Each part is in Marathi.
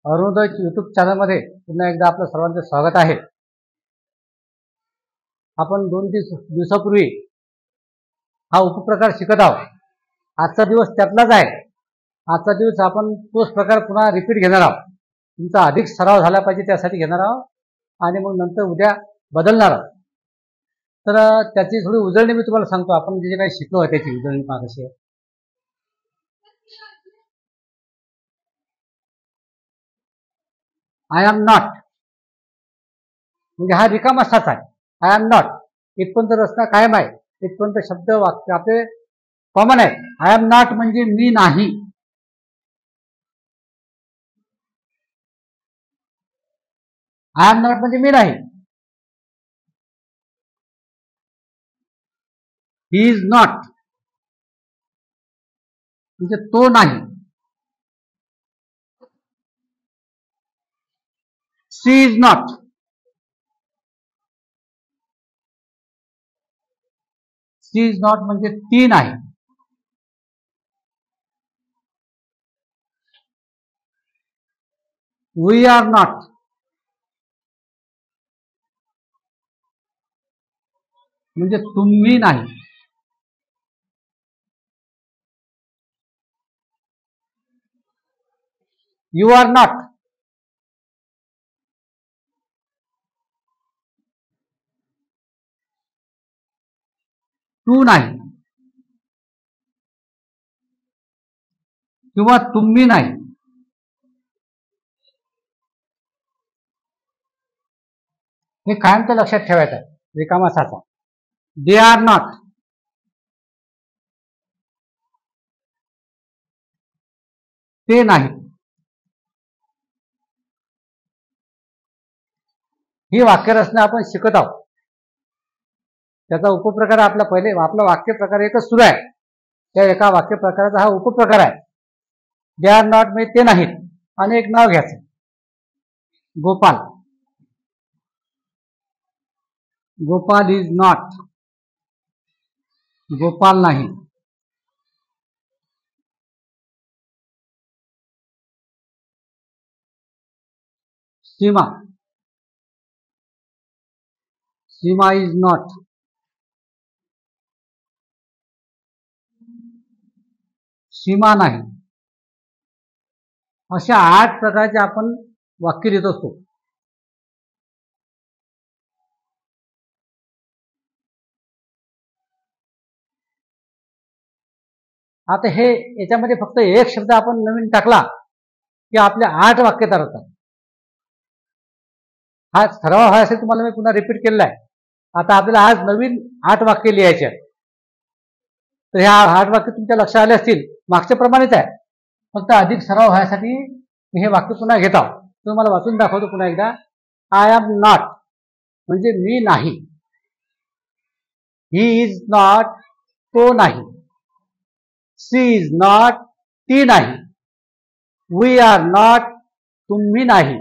अरुणोदय यूट्यूब चॅनलमध्ये पुन्हा एकदा आपलं सर्वांचं स्वागत आहे. आपण 2 दिवसापूर्वी हा उपप्रकार शिकत आहोत. आजचा दिवस त्यातलाच आहे. आजचा दिवस आपण तोच प्रकार पुन्हा रिपीट घेणार आहोत. तुमचा अधिक सराव झाला पाहिजे त्यासाठी घेणार आहोत आणि मग नंतर उद्या बदलणार आहोत. तर त्याची थोडी उजळणी मी तुम्हाला सांगतो. आपण जे काही शिकलो आहे त्याची उजळणी पहा कशी आहे. आय एम नॉट म्हणजे हा रिकामा साच आहे. आय एम नॉट इथपर्यंत रचना कायम आहे. इथपर्यंत शब्द वाक्य आपले कॉमन आहे. आय एम नॉट म्हणजे मी नाही. आय एम नॉट म्हणजे मी नाही. ही इज नॉट म्हणजे तो नाही. She is not she is not म्हणजे ती नाही. वी आर नॉट म्हणजे तुम्ही नाही. यू आर नॉट तू नाही किंवा तुम्ही नाही. हे कायमचं लक्षात ठेवायचं आहे. रिकामा साचा. दे आर नॉट ते नाही. ही वाक्यरचना आपण शिकत आहोत. त्याचा उपप्रकार आपला पहिले आपला वाक्य प्रकार एकच सुरू आहे. त्या एका वाक्य प्रकाराचा हा उपप्रकार आहे. दे आर नॉट म्हणजे ते नाहीत. आणि एक नाव घ्यायचं गोपाल. गोपाल इज नॉट गोपाल नाही. सीमा सीमा इज नॉट सीमा नाही. अशा 8 प्रकारचे आपण वाक्य लिहित असतो. आता हे याच्यामध्ये फक्त एक शब्द आपण नवीन टाकला की आपले 8 वाक्य तयार होतात. हा सराव हा असेल तुम्हाला मी पुन्हा रिपीट केलेला आहे. आता आपल्याला आज नवीन 8 वाक्य लिहायचे आहेत. तर ह्या 8 वाक्य तुमच्या लक्षात आले असतील. मागच्या प्रमाणेच आहे. फक्त अधिक सराव व्हायसाठी मी हे वाक्य पुन्हा घेत आहोत. तुम्हाला वाचून दाखवतो पुन्हा एकदा. आय एम नॉट म्हणजे मी नाही. ही इज नॉट तो नाही. शी इज नॉट ती नाही. वी आर नॉट तुम्ही नाही.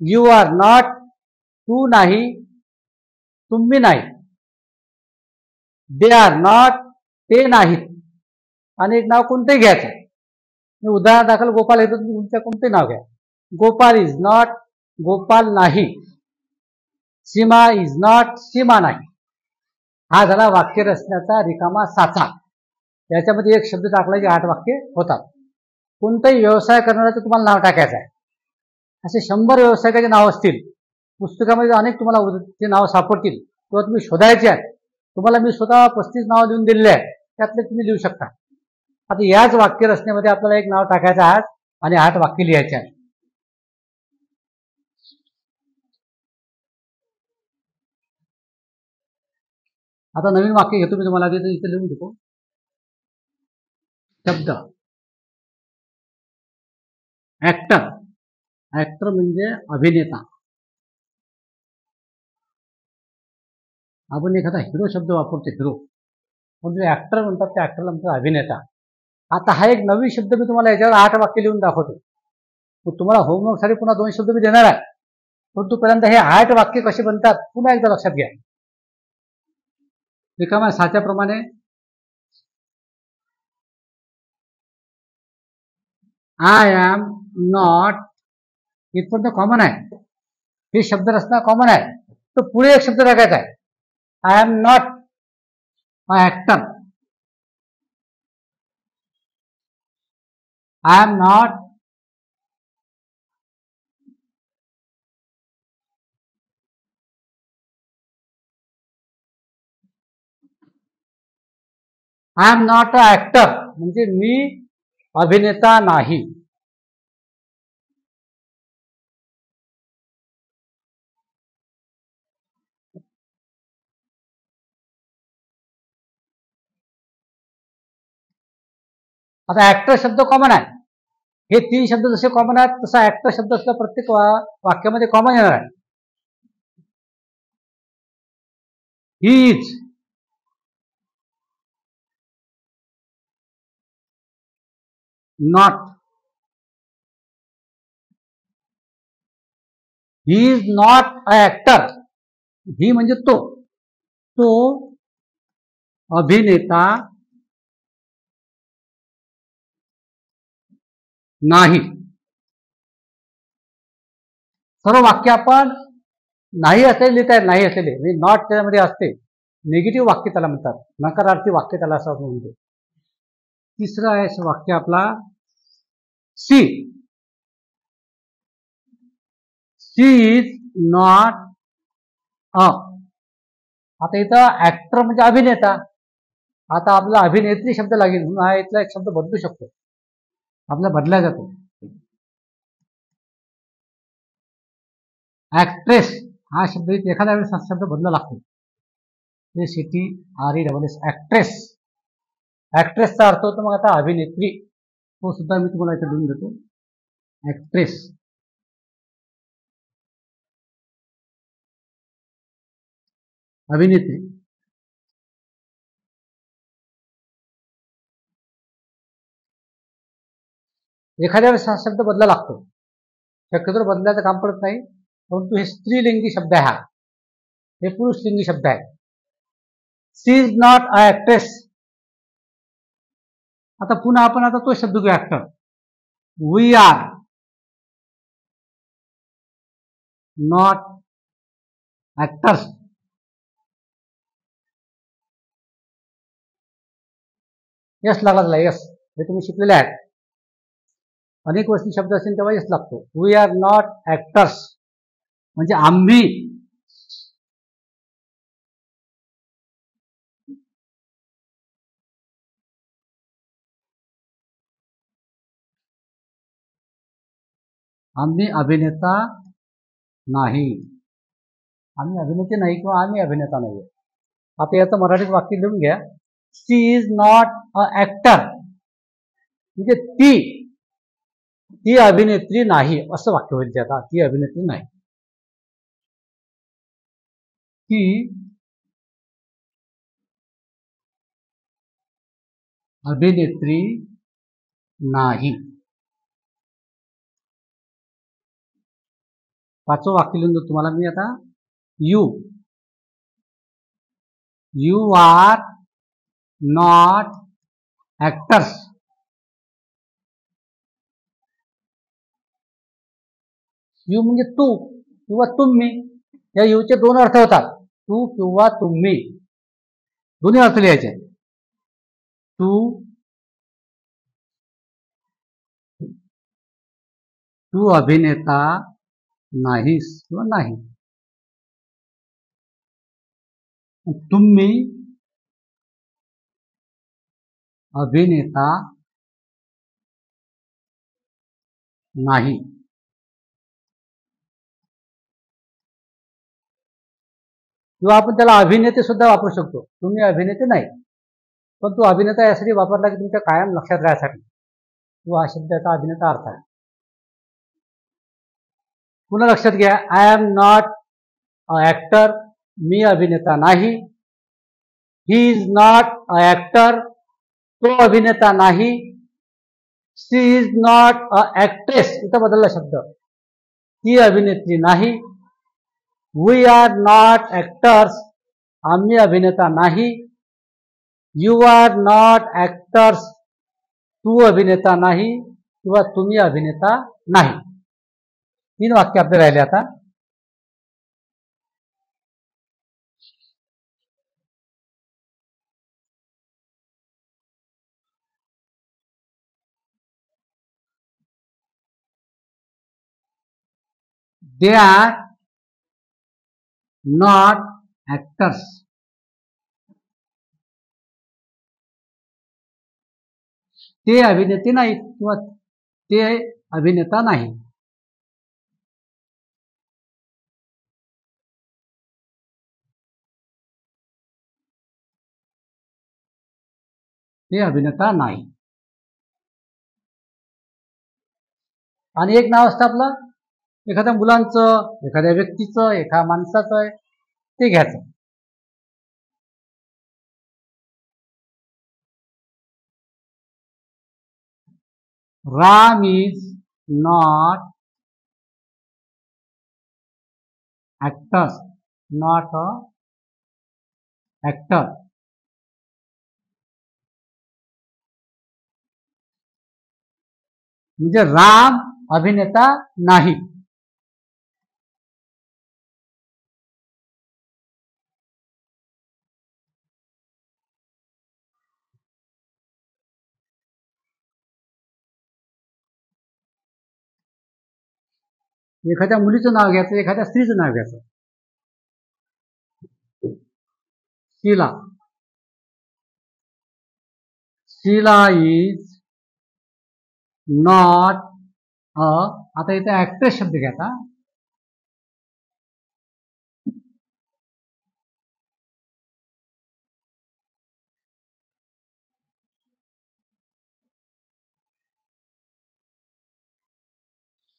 यू आर नॉट तू नाही तुम्ही नाही. दे आर नॉट ते नाहीत. आणि एक नाव कोणतेही घ्यायचं. मी उदाहरण दाखल गोपाल येतो. तुमच्या कोणते नाव घ्या. गोपाल इज नॉट गोपाल नाही. सीमा इज नॉट सीमा नाही. हा झाला वाक्य रचण्याचा रिकामा साचा. याच्यामध्ये एक शब्द टाकला की 8 वाक्य होतात. कोणताही व्यवसाय करणाऱ्याचं तुम्हाला नाव टाकायचं आहे. असे 100 व्यवसायिकाचे नाव असतील. पुस्तकामध्ये अनेक तुम्हाला ते नाव सापडतील किंवा तुम्ही शोधायचे आहेत. तुम्हाला मी स्वतः 35 नाव लिहून दिलेले आहे. त्यातले तुम्ही लिहू शकता. आता याच वाक्य रचनेमध्ये आपल्याला एक नाव टाकायचं आहे आणि 8 वाक्य लिहायचे आहेत. आता नवीन वाक्य घेतो मी तुम्हाला इथे लिहून देतो. शब्द ऍक्टर. ऍक्टर म्हणजे अभिनेता. आपण एखादा हिरो शब्द वापरतो. हिरो म्हणजे ऍक्टर म्हणतात. त्या ऍक्टरला म्हणतात अभिनेता. आता हा एक नवीन शब्द मी तुम्हाला याच्यावर 8 वाक्य लिहून दाखवतो. तुम्हाला होमवर्कसाठी पुन्हा 2 शब्द मी देणार आहे. परंतु पर्यंत हे 8 वाक्य कसे बनतात पुन्हा एकदा लक्षात घ्या. रिकाम्या साच्याप्रमाणे I am नॉट, इथपर्यंत कॉमन आहे, हे शब्द रचना कॉमन आहे. तर पुढे एक शब्द टाकायचा आहे, I am not a actor. I am not I am not a actor म्हणजे मी अभिनेता नाही. आता ऍक्टर शब्द कॉमन आहे, हे 3 शब्द जसे कॉमन आहेत तसा ऍक्टर शब्द सुद्धा प्रत्येक वाक्यामध्ये कॉमन येणार आहे. He is not, he is not a actor. He म्हणजे तो अभिनेता नाही. सर्व वाक्य आपण नाही असलेले लिहित आहेत, नाही असलेले म्हणजे नॉट त्यामध्ये असते. निगेटिव्ह वाक्य त्याला म्हणतात, नकारार्थी वाक्य त्याला असं म्हणतो. तिसरं आहे वाक्य आपला she. She is not a. आता इथं ऍक्टर म्हणजे अभिनेता, आता आपला अभिनेत्री शब्द लागेल म्हणून हा इथला एक शब्द बदलू शकतो, आपला बदला जातो. ऍक्ट्रेस हा शब्द एखाद्या वेळेस हा शब्द बदला लागतो. ACTRESS actress. ऍक्ट्रेसचा अर्थ होतो मग आता अभिनेत्री, तो सुद्धा मी तुम्हाला इथे लिहून देतो. ऍक्ट्रेस, अभिनेत्री. एखाद्या वेळेस हा शब्द बदला लागतो, शक्यतो बदलायचं काम पडत नाही, परंतु हे स्त्रीलिंगी शब्द आहे, हा हे पुरुषलिंगी शब्द आहे. She is not a actress. आता पुन्हा आपण आता तो शब्द घेऊ actor. We are not actors. Yes लागला त्याला, यस. हे तुम्ही शिकलेले आहेत, अनेक वस्ती शब्द असेल तेव्हा यस लागतो. वी आर नॉट ऍक्टर्स म्हणजे आम्ही अभिनेता नाही. आम्ही अभिनेते नाही किंवा आम्ही अभिनेता नाही. आता याचं मराठीत वाक्य लिहून घ्या. शी इज नॉट अ ऍक्टर म्हणजे ती अभिनेत्री नाही असं वाक्य होईल. आता ती अभिनेत्री नाही, ती अभिनेत्री नाही. पाचवं वाक्य लिहून देतो तुम्हाला मी आता. You are not actors. You म्हणजे तू किंवा तुम्ही. या यूचे दोन अर्थ होतात, तू किंवा तुम्ही, दोन्ही अर्थ लिहायचे. तू अभिनेता नाहीस किंवा नाही. तुम्ही अभिनेता नाही. किंवा आपण त्याला अभिनेते सुद्धा वापरू शकतो. तुम्ही अभिनेते नाही, पण तू अभिनेता यासाठी वापरला की तुमच्या कायम लक्षात राहण्यासाठी, किंवा हा शब्दाचा अभिनेता अर्थ आहे. पुन्हा लक्षात घ्या, I am not a actor, मी अभिनेता नाही. He is not a actor, तो अभिनेता नाही. She is not a actress, इथं बदलला शब्द, ती अभिनेत्री नाही. वी आर नॉट ऍक्टर्स, आम्ही अभिनेता नाही. यू आर नॉट ऍक्टर्स, तू अभिनेता नाही. किंवा तुम्ही अभिनेता नाही. 3 वाक्य आपले राहिले आता. They are not actors. ते अभिनेते नाहीत किंवा ते अभिनेता नाही. ते अभिनेता नाही. आणि एक नाव असतं आपलं, एखाद्या मुलांचं, एखाद्या व्यक्तीचं, एखाद्या माणसाचं, ते घ्यायचं. Ram is not actors. Not a actor. म्हणजे राम अभिनेता नाही. एखाद्या मुलीचं नाव घ्यायचं, एखाद्या स्त्रीचं नाव घ्यायचं. Sheela. Sheela is not a. आता इथे ऍक्ट्रेस शब्द घ्यायचा.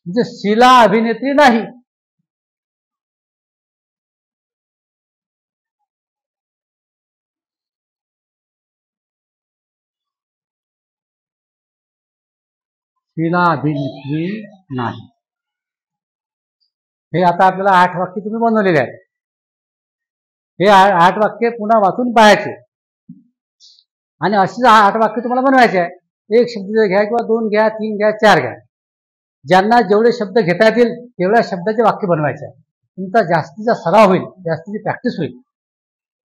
म्हणजे शीला अभिनेत्री नाही. शीला अभिनेत्री नाही. हे आता आपल्याला 8 वाक्य तुम्ही बनवलेले आहेत. हे 8 वाक्य पुन्हा वाचून पाहायचे आणि अशीच 8 वाक्य तुम्हाला बनवायचे आहे. एक शब्द घ्या किंवा 2 घ्या, 3 घ्या, 4 घ्या. ज्यांना जेवढे शब्द घेता येतील तेवढ्या शब्दाचे वाक्य बनवायचे आहे. तुमचा जास्तीचा सराव होईल, जास्तीची प्रॅक्टिस होईल.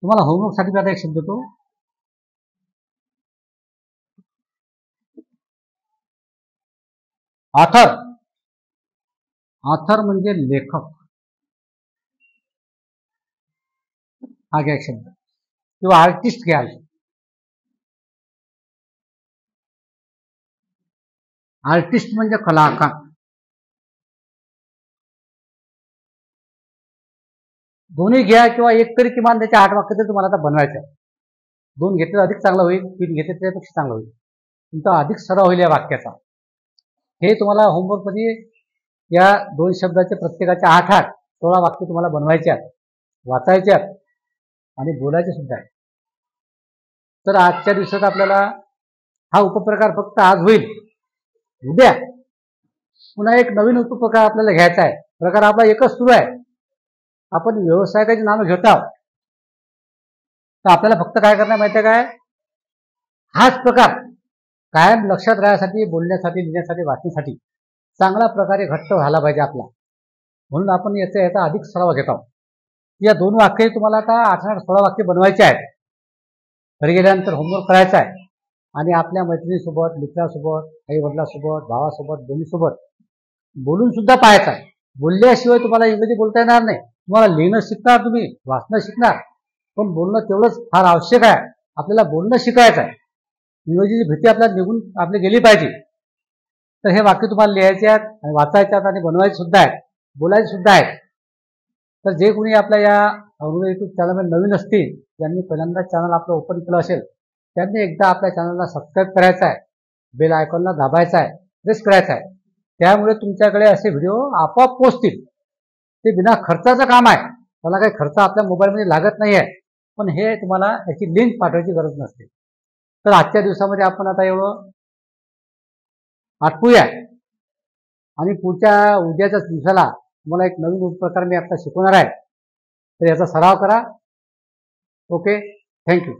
तुम्हाला होमवर्कसाठी आता एक शब्द तो ऑथर. ऑथर म्हणजे लेखक. हा घ्या एक शब्द. किंवा आर्टिस्ट घ्या. आर्टिस्ट म्हणजे कलाकार. दोन्ही घ्या किंवा एक तरी किमान त्याचे 8 वाक्य तरी तुम्हाला आता बनवायचे आहे. 2 घेतले अधिक चांगलं होईल, 3 घेतले त्यापेक्षा चांगलं होईल. तुमचा अधिक सराव होईल या वाक्याचा. हे तुम्हाला होमवर्कमध्ये या 2 शब्दाचे प्रत्येकाचे 8-8 16 वाक्य तुम्हाला बनवायचे आहेत, वाचायचे आहेत आणि बोलायचे सुद्धा आहे. तर आजच्या दिवसात आपल्याला हा उपप्रकार फक्त आज होईल. उद्या पुन्हा एक नवीन उपप्रकार आपल्याला घ्यायचा आहे. प्रकार आपला एकच सुरू आहे. आपण व्यवसायाची नावं घेत आहोत. तर आपल्याला फक्त काय करणार माहिती आहे काय? हाच प्रकार कायम लक्षात राहण्यासाठी, बोलण्यासाठी, लिहिण्यासाठी, वाचण्यासाठी चांगल्या प्रकारे घट्ट झाला पाहिजे आपला. म्हणून आपण याचा अधिक सराव घेत आहोत. या 2 वाक्य तुम्हाला आता 8-16 वाक्य बनवायचे आहेत. घरी गेल्यानंतर होमवर्क करायचा आहे आणि आपल्या मैत्रिणीसोबत, मित्रासोबत, आई वडिलांसोबत, भावासोबत, बहिणीसोबत बोलून सुद्धा पाहायचं आहे. बोलल्याशिवाय तुम्हाला इंग्रजी बोलता येणार नाही. तुम्हाला लिहिणं शिकणार, तुम्ही वाचणं शिकणार, पण बोलणं तेवढंच फार आवश्यक आहे. आपल्याला बोलणं शिकायचं आहे. इंग्रजीची भीती आपल्याला निघून आपली गेली पाहिजे. तर हे वाक्य तुम्हाला लिहायचे आहेत आणि वाचायचे आहेत आणि बनवायचे सुद्धा आहेत, बोलायचे सुद्धा आहेत. तर जे कोणी आपल्या या युट्यूब चॅनलमध्ये नवीन असतील, ज्यांनी पहिल्यांदा चॅनल आपलं ओपन केलं असेल, त्यांनी एकदा आपल्या चॅनलला सबस्क्राईब करायचं आहे, बेल आयकॉनला दाबायचा आहे, प्रेस करायचा आहे. त्यामुळे तुमच्याकडे असे व्हिडिओ आपोआप पोहोचतील. ते बिना खर्चाचं काम आहे. त्याला काही खर्च आपल्या मोबाईलमध्ये लागत नाही आहे. पण हे तुम्हाला याची लिंक पाठवायची गरज नसते. तर आजच्या दिवसामध्ये आपण आता एवढं आटपूया आणि पुढच्या उद्याच्या दिवसाला तुम्हाला एक नवीन उपप्रकार मी आता शिकवणार आहे. तर याचा सराव करा. Okay, thank you.